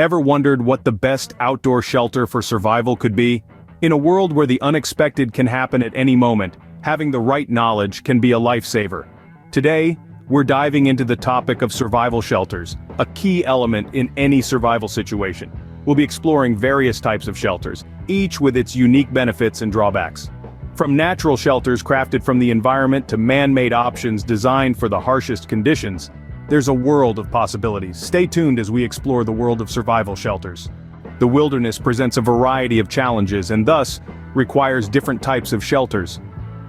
Ever wondered what the best outdoor shelter for survival could be? In a world where the unexpected can happen at any moment, having the right knowledge can be a lifesaver. Today, we're diving into the topic of survival shelters, a key element in any survival situation. We'll be exploring various types of shelters, each with its unique benefits and drawbacks. From natural shelters crafted from the environment to man-made options designed for the harshest conditions, there's a world of possibilities. Stay tuned as we explore the world of survival shelters. The wilderness presents a variety of challenges and thus requires different types of shelters.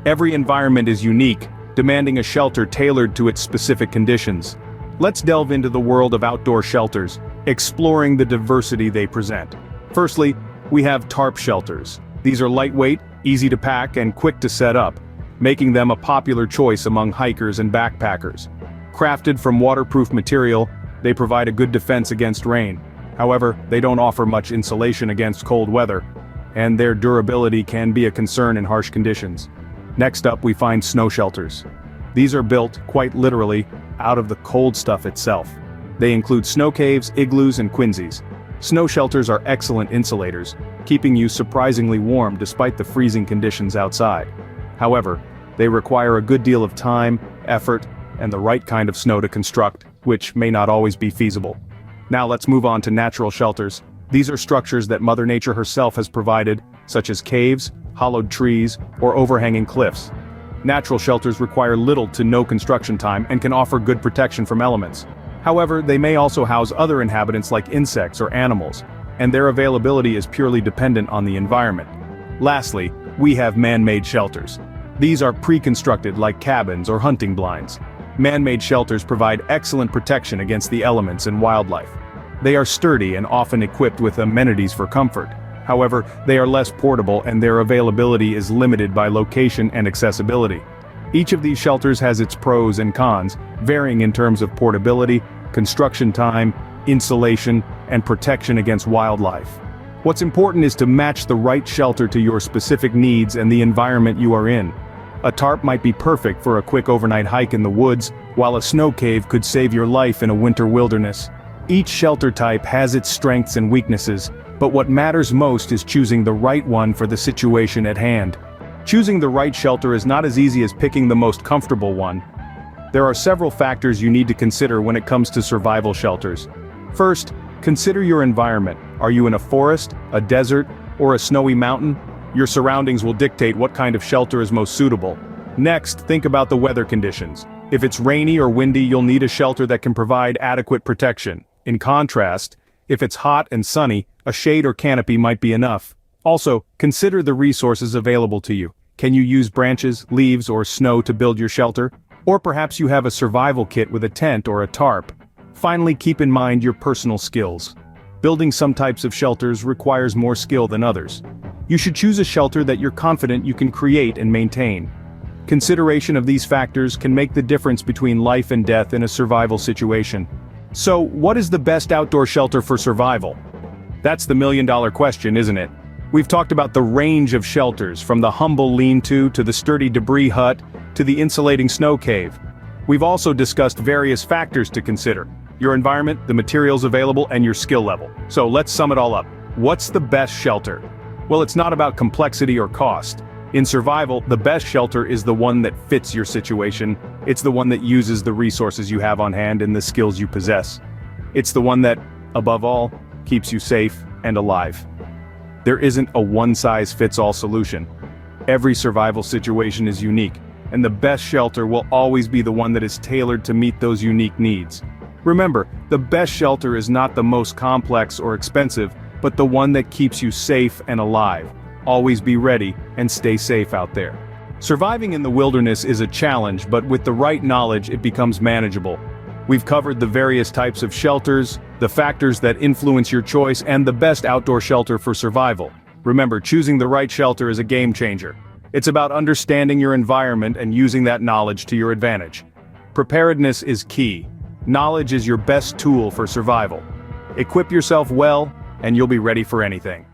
Every environment is unique, demanding a shelter tailored to its specific conditions. Let's delve into the world of outdoor shelters, exploring the diversity they present. Firstly, we have tarp shelters. These are lightweight, easy to pack, and quick to set up, making them a popular choice among hikers and backpackers. Crafted from waterproof material, they provide a good defense against rain. However, they don't offer much insulation against cold weather, and their durability can be a concern in harsh conditions. Next up, we find snow shelters. These are built, quite literally, out of the cold stuff itself. They include snow caves, igloos, and quinzees. Snow shelters are excellent insulators, keeping you surprisingly warm despite the freezing conditions outside. However, they require a good deal of time, effort, and the right kind of snow to construct, which may not always be feasible. Now let's move on to natural shelters. These are structures that Mother Nature herself has provided, such as caves, hollowed trees, or overhanging cliffs. Natural shelters require little to no construction time and can offer good protection from elements. However, they may also house other inhabitants like insects or animals, and their availability is purely dependent on the environment. Lastly, we have man-made shelters. These are pre-constructed like cabins or hunting blinds. Man-made shelters provide excellent protection against the elements and wildlife. They are sturdy and often equipped with amenities for comfort. However, they are less portable and their availability is limited by location and accessibility. Each of these shelters has its pros and cons, varying in terms of portability, construction time, insulation, and protection against wildlife. What's important is to match the right shelter to your specific needs and the environment you are in. A tarp might be perfect for a quick overnight hike in the woods, while a snow cave could save your life in a winter wilderness. Each shelter type has its strengths and weaknesses, but what matters most is choosing the right one for the situation at hand. Choosing the right shelter is not as easy as picking the most comfortable one. There are several factors you need to consider when it comes to survival shelters. First, consider your environment. Are you in a forest, a desert, or a snowy mountain? Your surroundings will dictate what kind of shelter is most suitable. Next, think about the weather conditions. If it's rainy or windy, you'll need a shelter that can provide adequate protection. In contrast, if it's hot and sunny, a shade or canopy might be enough. Also, consider the resources available to you. Can you use branches, leaves, or snow to build your shelter? Or perhaps you have a survival kit with a tent or a tarp. Finally, keep in mind your personal skills. Building some types of shelters requires more skill than others. You should choose a shelter that you're confident you can create and maintain. Consideration of these factors can make the difference between life and death in a survival situation. So, what is the best outdoor shelter for survival? That's the million-dollar question, isn't it? We've talked about the range of shelters, from the humble lean-to the sturdy debris hut, to the insulating snow cave. We've also discussed various factors to consider: your environment, the materials available, and your skill level. So let's sum it all up. What's the best shelter? Well, it's not about complexity or cost. In survival, the best shelter is the one that fits your situation. It's the one that uses the resources you have on hand and the skills you possess. It's the one that, above all, keeps you safe and alive. There isn't a one-size-fits-all solution. Every survival situation is unique, and the best shelter will always be the one that is tailored to meet those unique needs. Remember, the best shelter is not the most complex or expensive, but the one that keeps you safe and alive. Always be ready and stay safe out there. Surviving in the wilderness is a challenge, but with the right knowledge it becomes manageable. We've covered the various types of shelters, the factors that influence your choice, and the best outdoor shelter for survival. Remember, choosing the right shelter is a game changer. It's about understanding your environment and using that knowledge to your advantage. Preparedness is key. Knowledge is your best tool for survival. Equip yourself well, and you'll be ready for anything.